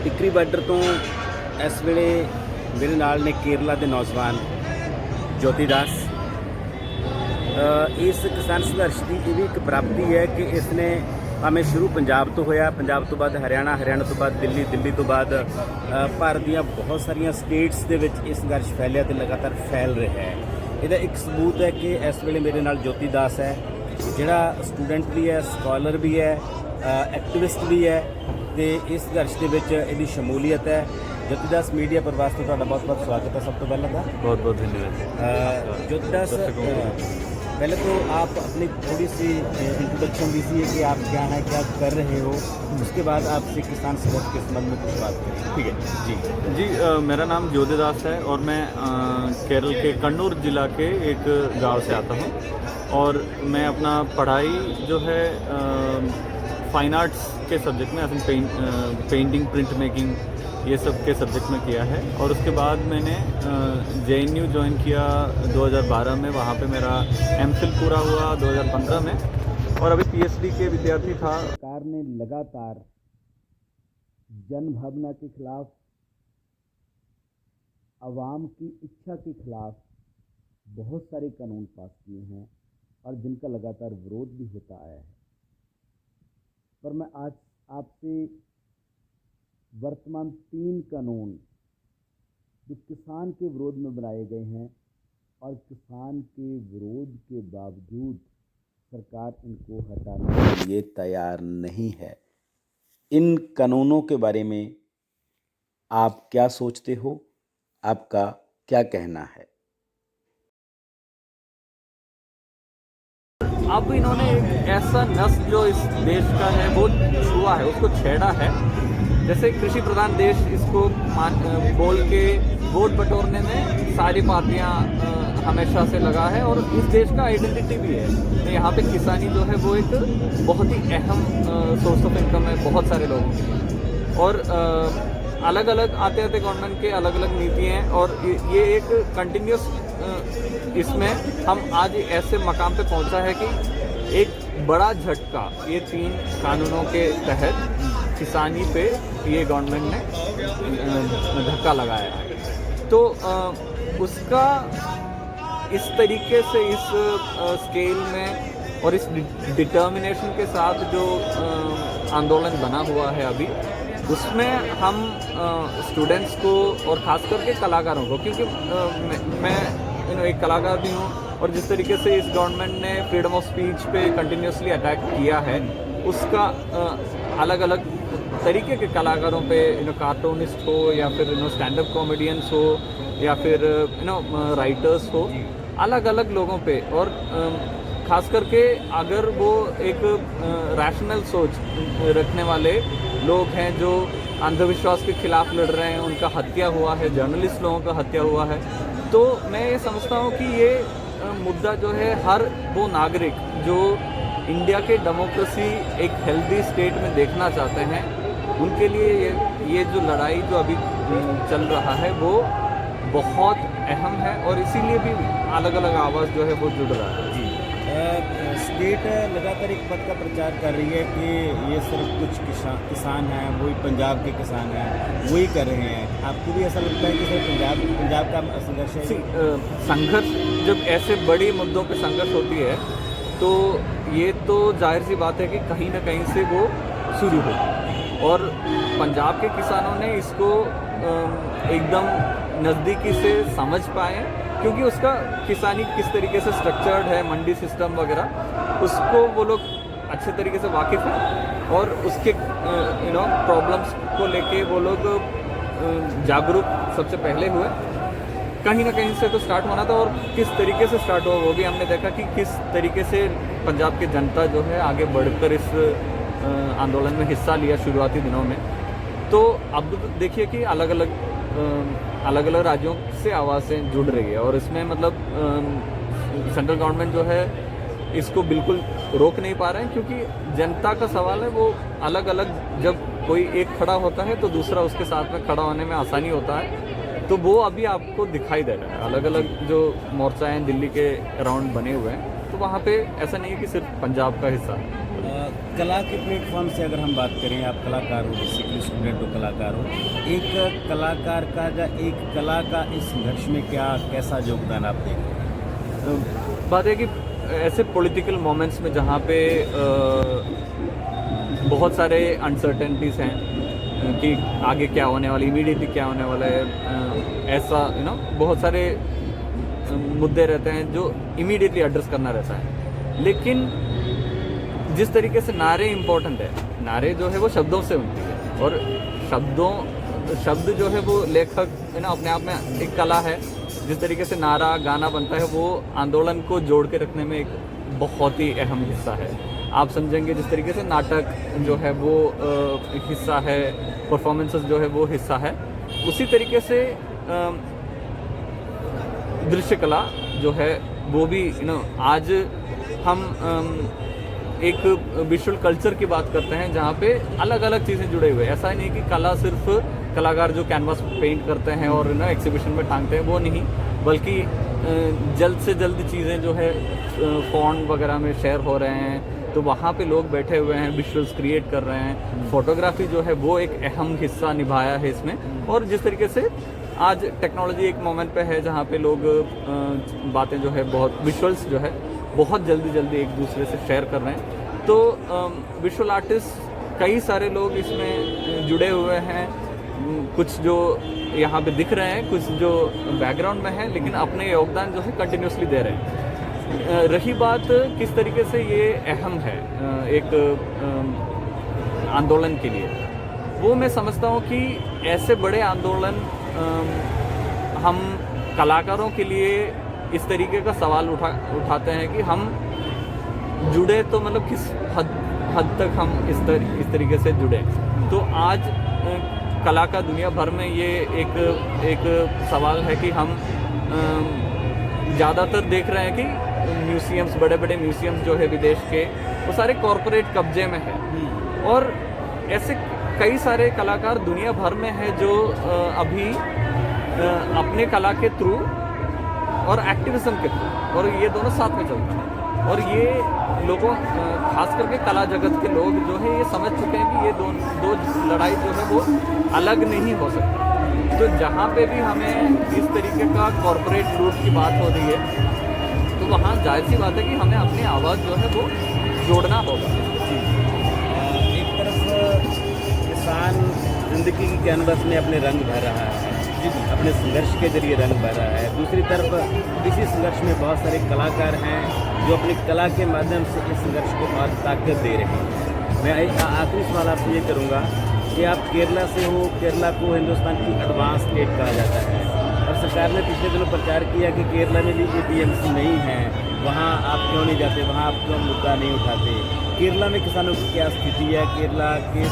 Tikri border ਤੋਂ ਇਸ ਵੇਲੇ ਮੇਰੇ ਨਾਲ ਨੇ ਕੇਰਲਾ ਦੇ ਨੌਜਵਾਨ ਜੋਤੀ ਦਾਸ। ਇਸ ਕਿਸਾਨ ਸੰਘਰਸ਼ ਦੀ ਇਹ ਵੀ ਇੱਕ ਪ੍ਰਾਪਤੀ ਹੈ ਕਿ ਇਸ ਨੇ ਭਾਵੇਂ ਸ਼ੁਰੂ ਪੰਜਾਬ ਤੋਂ ਹੋਇਆ, ਪੰਜਾਬ ਤੋਂ ਬਾਅਦ ਹਰਿਆਣਾ, ਹਰਿਆਣਾ ਤੋਂ ਬਾਅਦ ਦਿੱਲੀ, ਦਿੱਲੀ ਤੋਂ ਬਾਅਦ ਭਾਰਤ ਦੀਆਂ ਬਹੁਤ ਸਾਰੀਆਂ ਸਟੇਟਸ ਦੇ ਵਿੱਚ ਇਹ ਸੰਘਰਸ਼ ਫੈਲਿਆ ਤੇ ਲਗਾਤਾਰ ਫੈਲ ਰਿਹਾ ਹੈ। ਇਹਦਾ ਇੱਕ ਸਬੂਤ ਹੈ ਕਿ ਇਸ ਵੇਲੇ ਮੇਰੇ ਨਾਲ ਜੋਤੀ ਦਾਸ ਹੈ, ਜਿਹੜਾ ਸਟੂਡੈਂਟ ਵੀ ਹੈ, ਸਕਾਲਰ ਵੀ ਹੈ, ਐਕਟਿਵਿਸਟ ਵੀ ਹੈ ਤੇ ਇਸ ਸੰਘਰਸ਼ ਦੇ ਵਿੱਚ ਇਹਦੀ ਸ਼ਮੂਲੀਅਤ ਹੈ। ਜੋਤੀ ਦਾਸ मीडिया प्रवास तो ਤੁਹਾਡਾ बहुत-बहुत स्वागत है। सब तो पहले ਤਾਂ बहुत-बहुत धन्यवाद। ज्योति दास, पहले तो आप अपनी थोड़ी सी इंट्रोडक्शन दीजिए कि आप क्या हैं, क्या कर रहे हो, उसके बाद आपसे किसान संघर्ष के संबंध में कुछ बात करें। ठीक है जी, मेरा नाम ज्योति दास है और मैं केरल के कन्नूर ज़िला के एक गांव से आता हूँ और मैं अपना पढ़ाई जो है फाइन आर्ट्स के सब्जेक्ट में, पेंटिंग, प्रिंट मेकिंग, ये सब के सब्जेक्ट में किया है। और उसके बाद मैंने JNU ज्वाइन किया 2012 में। वहाँ पे मेरा MPhil पूरा हुआ 2015 में और अभी PhD के विद्यार्थी था। सरकार ने लगातार जन भावना के खिलाफ, आवाम की इच्छा के खिलाफ बहुत सारे कानून पास किए हैं और जिनका लगातार विरोध भी होता आया है। पर मैं आज आपसे वर्तमान 3 कानून जो किसान के विरोध में बनाए गए हैं और किसान के विरोध के बावजूद सरकार इनको हटाने के लिए तैयार नहीं है, इन कानूनों के बारे में आप क्या सोचते हो? आपका क्या कहना है? अब इन्होंने एक ऐसा नस जो इस देश का है वो छुआ है, उसको छेड़ा है। जैसे कृषि प्रधान देश इसको बोल के वोट बटोरने में सारी पार्टियां हमेशा से लगा है और इस देश का आइडेंटिटी भी है। तो यहाँ पे किसानी जो है वो एक बहुत ही अहम सोर्स ऑफ इनकम है बहुत सारे लोगों की। और अलग अलग आते गवर्नमेंट के अलग अलग नीति हैं और ये एक कंटिन्यूस इसमें हम आज ऐसे मकाम पे पहुंचा है कि एक बड़ा झटका ये 3 कानूनों के तहत किसानी पे ये गवर्नमेंट ने धक्का लगाया है। तो उसका इस तरीके से इस स्केल में और इस डिटर्मिनेशन के साथ जो आंदोलन बना हुआ है अभी, उसमें हम स्टूडेंट्स को और ख़ास करके कलाकारों को, क्योंकि मैं एक कलाकार भी हूँ और जिस तरीके से इस गवर्नमेंट ने फ्रीडम ऑफ स्पीच पे कंटिन्यूसली अटैक किया है, उसका अलग अलग तरीके के कलाकारों पे, कार्टूनिस्ट हो या फिर स्टैंड अप कॉमेडियंस हो या फिर राइटर्स हो, अलग अलग लोगों पे। और ख़ास करके अगर वो एक रैशनल सोच रखने वाले लोग हैं जो अंधविश्वास के खिलाफ लड़ रहे हैं, उनका हत्या हुआ है, जर्नलिस्ट लोगों का हत्या हुआ है, तो मैं ये समझता हूँ कि ये मुद्दा जो है हर वो नागरिक जो इंडिया के डेमोक्रेसी एक हेल्दी स्टेट में देखना चाहते हैं, उनके लिए ये जो लड़ाई जो अभी चल रहा है वो बहुत अहम है और इसीलिए भी अलग अलग आवाज़ जो है वो जुड़ रहा है। जी, स्टेट लगातार एक पद का प्रचार कर रही है कि ये सिर्फ कुछ किसान हैं, वही पंजाब के किसान हैं, वही कर रहे हैं। आपको भी ऐसा लगता है कि सिर्फ पंजाब का संघर्ष है? संघर्ष जब ऐसे बड़ी मुद्दों पे संघर्ष होती है तो ये तो जाहिर सी बात है कि कहीं ना कहीं से वो शुरू हो, और पंजाब के किसानों ने इसको एकदम नज़दीकी से समझ पाए क्योंकि उसका किसानी किस तरीके से स्ट्रक्चर्ड है, मंडी सिस्टम वगैरह, उसको वो लोग अच्छे तरीके से वाकिफ़ हैं और उसके प्रॉब्लम्स को लेके वो लोग जागरूक सबसे पहले हुए। कहीं ना कहीं से तो स्टार्ट होना था और किस तरीके से स्टार्ट हुआ वो भी हमने देखा कि किस तरीके से पंजाब की जनता जो है आगे बढ़कर इस आंदोलन में हिस्सा लिया शुरुआती दिनों में। तो अब देखिए कि अलग अलग राज्यों से आवाज़ें जुड़ रही है और इसमें मतलब सेंट्रल गवर्नमेंट जो है इसको बिल्कुल रोक नहीं पा रहे हैं, क्योंकि जनता का सवाल है वो अलग अलग, जब कोई एक खड़ा होता है तो दूसरा उसके साथ में खड़ा होने में आसानी होता है। तो वो अभी आपको दिखाई दे रहा है, अलग अलग जो मोर्चा हैं दिल्ली के अराउंड बने हुए हैं, तो वहाँ पे ऐसा नहीं है कि सिर्फ पंजाब का हिस्सा है। कला के प्लेटफॉर्म से अगर हम बात करें, आप कलाकार हो, बेसिकली स्टूडेंट हो, कलाकार हो, एक कलाकार का या एक कला का इस संघर्ष में कैसा योगदान आप देख रहे हैं? बात है कि ऐसे पॉलिटिकल मोमेंट्स में जहाँ पे बहुत सारे अनसर्टेनिटीज़ हैं कि आगे क्या होने वाली, इमीडिएटली क्या होने वाला है, ऐसा बहुत सारे मुद्दे रहते हैं जो इमीडिएटली एड्रेस करना रहता है। लेकिन जिस तरीके से नारे इम्पोर्टेंट है, नारे जो है वो शब्दों से बनती है, और शब्द जो है वो लेखक अपने आप में एक कला है। जिस तरीके से नारा गाना बनता है वो आंदोलन को जोड़ के रखने में एक बहुत ही अहम हिस्सा है। आप समझेंगे जिस तरीके से नाटक जो है वो हिस्सा है, परफॉर्मेंसेस जो है वो हिस्सा है, उसी तरीके से दृश्य कला जो है वो भी आज हम एक विजुअल कल्चर की बात करते हैं जहाँ पे अलग अलग चीज़ें जुड़े हुए हैं। ऐसा ही नहीं कि कला सिर्फ कलाकार जो कैनवास पेंट करते हैं और एग्जीबिशन में टांगते हैं वो नहीं, बल्कि जल्द से जल्द चीज़ें जो है फ़ॉन्ट वगैरह में शेयर हो रहे हैं, तो वहाँ पे लोग बैठे हुए हैं, विजुअल्स क्रिएट कर रहे हैं। फोटोग्राफी जो है वो एक अहम हिस्सा निभाया है इसमें। और जिस तरीके से आज टेक्नोलॉजी एक मोमेंट पे है जहाँ पे लोग बातें जो है बहुत विजुअल्स जो है बहुत जल्दी एक दूसरे से शेयर कर रहे हैं, तो विजुअल आर्टिस्ट कई सारे लोग इसमें जुड़े हुए हैं। कुछ जो यहाँ पे दिख रहे हैं, कुछ जो बैकग्राउंड में है, लेकिन अपने योगदान जो है कंटिन्यूसली दे रहे हैं। रही बात किस तरीके से ये अहम है एक आंदोलन के लिए, वो मैं समझता हूँ कि ऐसे बड़े आंदोलन हम कलाकारों के लिए इस तरीके का सवाल उठाते हैं कि हम जुड़े तो मतलब किस हद तक हम इस तरीके से जुड़े। तो आज कला का दुनिया भर में ये एक सवाल है कि हम ज़्यादातर देख रहे हैं कि म्यूज़ियम्स, बड़े बड़े म्यूज़ियम्स जो है विदेश के, वो सारे कॉरपोरेट कब्जे में है। और ऐसे कई सारे कलाकार दुनिया भर में है जो अभी अपने कला के थ्रू और एक्टिविज्म के थ्रू, और ये दोनों साथ में चलता है। और ये लोगों, खास करके कला जगत के लोग जो है ये समझ चुके हैं कि ये दो लड़ाई जो है वो अलग नहीं हो सकती। तो जहाँ पे भी हमें इस तरीके का कॉरपोरेट लूट की बात हो रही है, तो वहाँ जाहिर सी बात है कि हमें अपनी आवाज़ जो है वो जोड़ना होगा। एक तरफ किसान जिंदगी की कैनवस में अपने रंग भर रहा है, अपने संघर्ष के जरिए रंग भर रहा है। दूसरी तरफ इसी संघर्ष में बहुत सारे कलाकार हैं जो अपनी कला के माध्यम से इस संघर्ष को और ताकत दे रहे हैं। मैं आखिरी सवाल आपसे ये करूँगा कि आप केरला से हो, केरला को हिंदुस्तान की एडवांस स्टेट कहा जाता है, और सरकार ने पिछले दिनों प्रचार किया कि केरला में भी APMC नहीं है, वहाँ आप क्यों नहीं जाते, वहाँ आप क्यों मुद्दा नहीं उठाते। केरला में किसानों की क्या स्थिति है, केरला के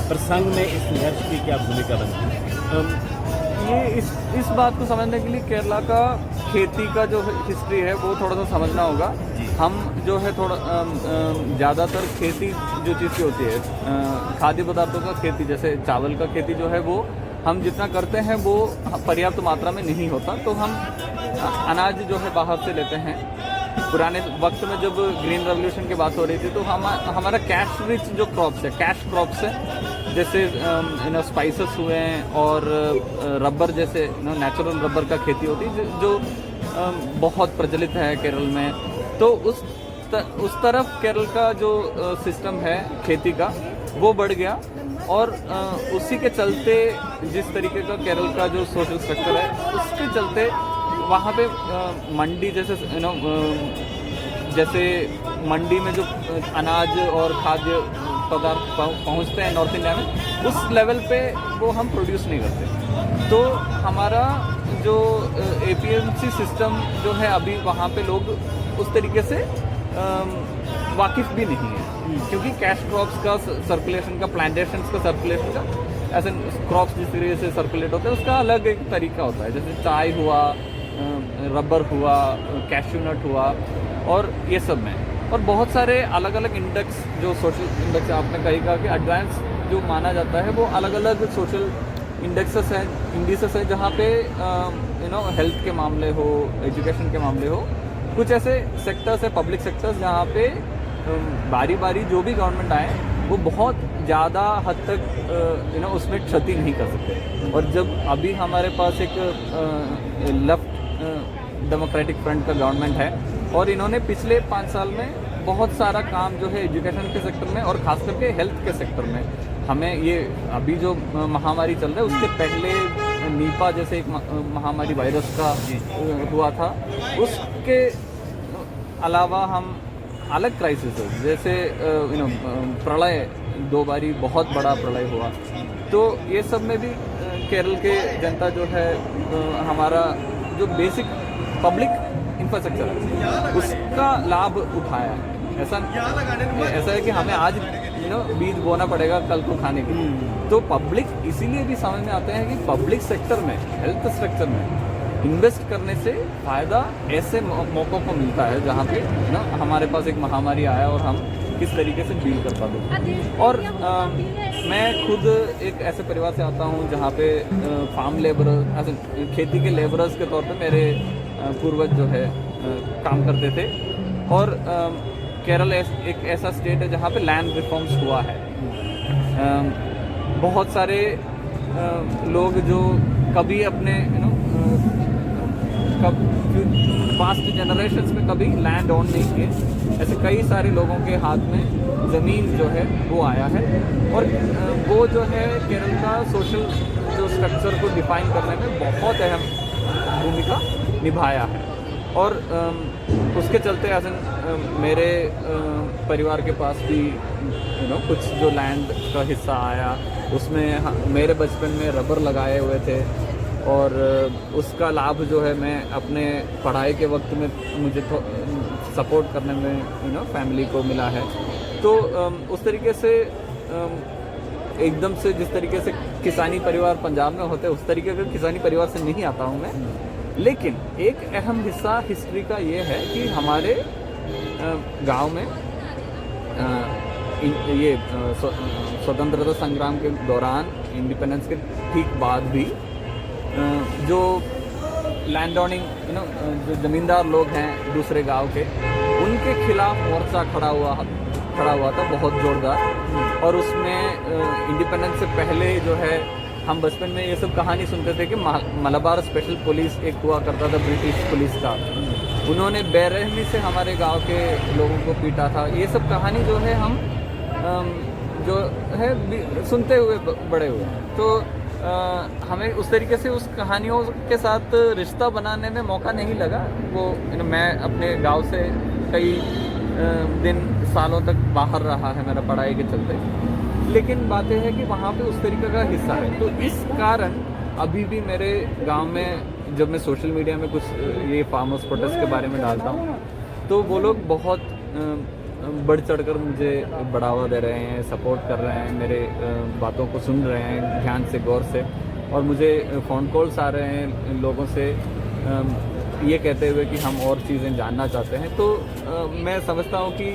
प्रसंग में इस संघर्ष की क्या भूमिका बनती है? ये इस बात को समझने के लिए केरला का खेती का जो हिस्ट्री है वो थोड़ा सा समझना होगा। हम जो है थोड़ा ज़्यादातर खेती जो चीज़ की होती है, खाद्य पदार्थों का खेती, जैसे चावल का खेती जो है वो हम जितना करते हैं वो पर्याप्त मात्रा में नहीं होता, तो हम अनाज जो है बाहर से लेते हैं। पुराने वक्त में जब ग्रीन रेवोल्यूशन की बात हो रही थी तो हमारा कैश रिच जो क्रॉप्स है, कैश क्रॉप्स है, जैसे स्पाइसेस हुए हैं और रबर जैसे नेचुरल रबर का खेती होती है जो बहुत प्रचलित है केरल में। तो उस तरफ केरल का जो सिस्टम है खेती का वो बढ़ गया, और उसी के चलते जिस तरीके का केरल का जो सोशल स्ट्रक्चर है उसके चलते वहाँ पे मंडी जैसे जैसे मंडी में जो अनाज और खाद्य पदार्थ पहुँचते हैं नॉर्थ इंडिया में, उस लेवल पे वो हम प्रोड्यूस नहीं करते। तो हमारा जो APMC सिस्टम जो है अभी वहाँ पे लोग उस तरीके से वाकिफ़ भी नहीं है, क्योंकि कैश क्रॉप्स का सर्कुलेशन का, प्लांटेशंस का सर्कुलेशन का, ऐसे क्रॉप्स जिस तरीके से सर्कुलेट होते हैं उसका अलग एक तरीका होता है। जैसे चाय हुआ, रबर हुआ, कैश्यू नट हुआ, और ये सब में, और बहुत सारे अलग अलग इंडेक्स जो सोशल इंडेक्स आपने कहा कि एडवांस जो माना जाता है वो अलग अलग सोशल इंडेक्सेस हैं, इंडिसेस हैं, जहाँ पे हेल्थ के मामले हो, एजुकेशन के मामले हो, कुछ ऐसे सेक्टर्स है, पब्लिक सेक्टर्स, जहाँ पे बारी बारी जो भी गवर्नमेंट आए वो बहुत ज़्यादा हद तक उसमें क्षति नहीं कर सकते। और जब अभी हमारे पास एक लेफ्ट डेमोक्रेटिक फ्रंट का गवर्नमेंट है और इन्होंने पिछले 5 साल में बहुत सारा काम जो है एजुकेशन के सेक्टर में और ख़ास करके हेल्थ के सेक्टर में, हमें ये अभी जो महामारी चल रहा है उसके पहले नीपा जैसे एक महामारी वायरस का हुआ था, उसके अलावा हम अलग क्राइसिस जैसे प्रलय 2 बारी बहुत बड़ा प्रलय हुआ, तो ये सब में भी केरल के जनता जो है हमारा जो बेसिक पब्लिक इंफ्रास्ट्रक्चर है उसका लाभ उठाया है। ऐसा है कि हमें आज बीज बोना पड़ेगा कल को खाने के लिए, तो पब्लिक इसीलिए भी समझ में आते हैं कि पब्लिक सेक्टर में, हेल्थ स्ट्रक्चर में इन्वेस्ट करने से फ़ायदा ऐसे मौक़ों को मिलता है जहाँ पे हमारे पास एक महामारी आया और हम किस तरीके से डील कर पाते। और मैं खुद एक ऐसे परिवार से आता हूँ जहाँ पे फार्म लेबर, ऐसे खेती के लेबरर्स के तौर पे मेरे पूर्वज जो है काम करते थे। और केरल एक ऐसा स्टेट है जहाँ पे लैंड रिफॉर्म्स हुआ है। बहुत सारे लोग जो कभी अपने पास्ट जनरेशन्स में कभी लैंड ऑन नहीं किए, ऐसे कई सारे लोगों के हाथ में ज़मीन जो है वो आया है। और वो जो है केरल का सोशल जो स्ट्रक्चर को डिफाइन करने में बहुत अहम भूमिका निभाया है। और उसके चलते ऐसे मेरे परिवार के पास भी कुछ जो लैंड का हिस्सा आया, उसमें मेरे बचपन में रबर लगाए हुए थे और उसका लाभ जो है मैं अपने पढ़ाई के वक्त में मुझे सपोर्ट करने में फैमिली को मिला है। तो उस तरीके से एकदम से जिस तरीके से किसानी परिवार पंजाब में होते हैं उस तरीके का किसानी परिवार से नहीं आता हूँ मैं, लेकिन एक अहम हिस्सा हिस्ट्री का ये है कि हमारे गांव में ये स्वतंत्रता संग्राम के दौरान, इंडिपेंडेंस के ठीक बाद भी जो लैंड ऑनिंग जो ज़मींदार लोग हैं दूसरे गांव के, उनके खिलाफ मोर्चा खड़ा हुआ था बहुत ज़ोरदार। और उसमें इंडिपेंडेंस से पहले जो है हम बचपन में ये सब कहानी सुनते थे कि मलाबार स्पेशल पुलिस एक हुआ करता था ब्रिटिश पुलिस का, उन्होंने बेरहमी से हमारे गांव के लोगों को पीटा था। ये सब कहानी जो है हम जो है सुनते हुए बड़े हुए, तो हमें उस तरीके से उस कहानियों के साथ रिश्ता बनाने में मौका नहीं लगा। वो मैं अपने गांव से कई दिन सालों तक बाहर रहा है मेरा पढ़ाई के चलते, लेकिन बात यह है कि वहाँ पे उस तरीके का हिस्सा है। तो इस कारण अभी भी मेरे गांव में जब मैं सोशल मीडिया में कुछ ये फार्मर्स प्रोटेस्ट के बारे में डालता हूँ तो वो लोग बहुत बढ़ चढ़कर मुझे बढ़ावा दे रहे हैं, सपोर्ट कर रहे हैं, मेरे बातों को सुन रहे हैं ध्यान से, गौर से। और मुझे फ़ोन कॉल्स आ रहे हैं लोगों से ये कहते हुए कि हम और चीज़ें जानना चाहते हैं। तो मैं समझता हूँ कि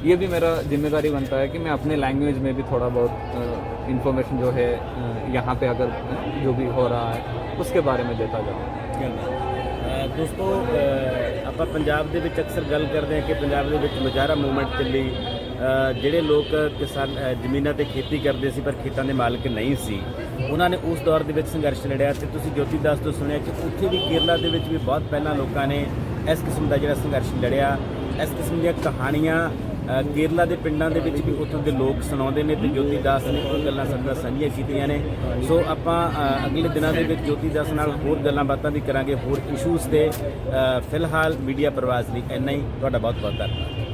ये भी मेरा जिम्मेदारी बनता है कि मैं अपने लैंग्वेज में भी थोड़ा बहुत इन्फॉर्मेशन जो है यहाँ पे अगर जो भी हो रहा है उसके बारे में देता जाऊँ। ਦੋਸਤੋ ਆਪਾਂ ਪੰਜਾਬ ਦੇ ਵਿੱਚ ਅਕਸਰ ਗੱਲ ਕਰਦੇ ਹਾਂ ਕਿ ਪੰਜਾਬ ਦੇ ਵਿੱਚ ਮੁਜ਼ਾਹਰਾ ਮੂਵਮੈਂਟ ਚੱਲੀ, ਜਿਹੜੇ ਲੋਕ ਕਿਸਾਨ ਜ਼ਮੀਨਾਂ ਤੇ ਖੇਤੀ ਕਰਦੇ ਸੀ ਪਰ ਖੇਤਾਂ ਦੇ ਮਾਲਕ ਨਹੀਂ ਸੀ, ਉਹਨਾਂ ਨੇ ਉਸ ਦੌਰ ਦੇ ਵਿੱਚ ਸੰਘਰਸ਼ ਲੜਿਆ। ਤੇ ਤੁਸੀਂ ਜੋਤੀ ਦਾਸ ਤੋਂ ਸੁਣਿਆ ਕਿ ਉੱਥੇ ਵੀ ਕੇਰਲਾ ਦੇ ਵਿੱਚ ਵੀ ਬਹੁਤ ਪਹਿਲਾਂ ਲੋਕਾਂ ਨੇ ਇਸ ਕਿਸਮ ਦਾ ਜਿਹੜਾ ਸੰਘਰਸ਼ ਲੜਿਆ। ਇਸ ਕਿਸਮ ਦੀਆਂ ਕਹਾਣੀਆਂ ਕੇਰਲਾ ਦੇ ਪਿੰਡਾਂ ਦੇ ਵਿੱਚ ਵੀ ਉੱਥੋਂ ਦੇ ਲੋਕ ਸੁਣਾਉਂਦੇ ਨੇ ਤੇ ਜੋਤੀ ਦਾਸ ਨੇ ਉਹ ਗੱਲਾਂ ਸਾਡੇ ਨਾਲ ਸਾਂਝੀਆਂ ਕੀਤੀਆਂ ਨੇ। ਸੋ ਆਪਾਂ ਅਗਲੇ ਦਿਨਾਂ ਦੇ ਵਿੱਚ ਜੋਤੀ ਦਾਸ ਨਾਲ ਹੋਰ ਗੱਲਾਂ ਬਾਤਾਂ ਵੀ ਕਰਾਂਗੇ, ਹੋਰ ਇਸ਼ੂਜ਼ ਤੇ। ਫਿਲਹਾਲ ਮੀਡੀਆ ਪ੍ਰਵਾਸ ਲਈ ਇੰਨਾ ਹੀ। ਤੁਹਾਡਾ ਬਹੁਤ ਬਹੁਤ ਧੰਨਵਾਦ।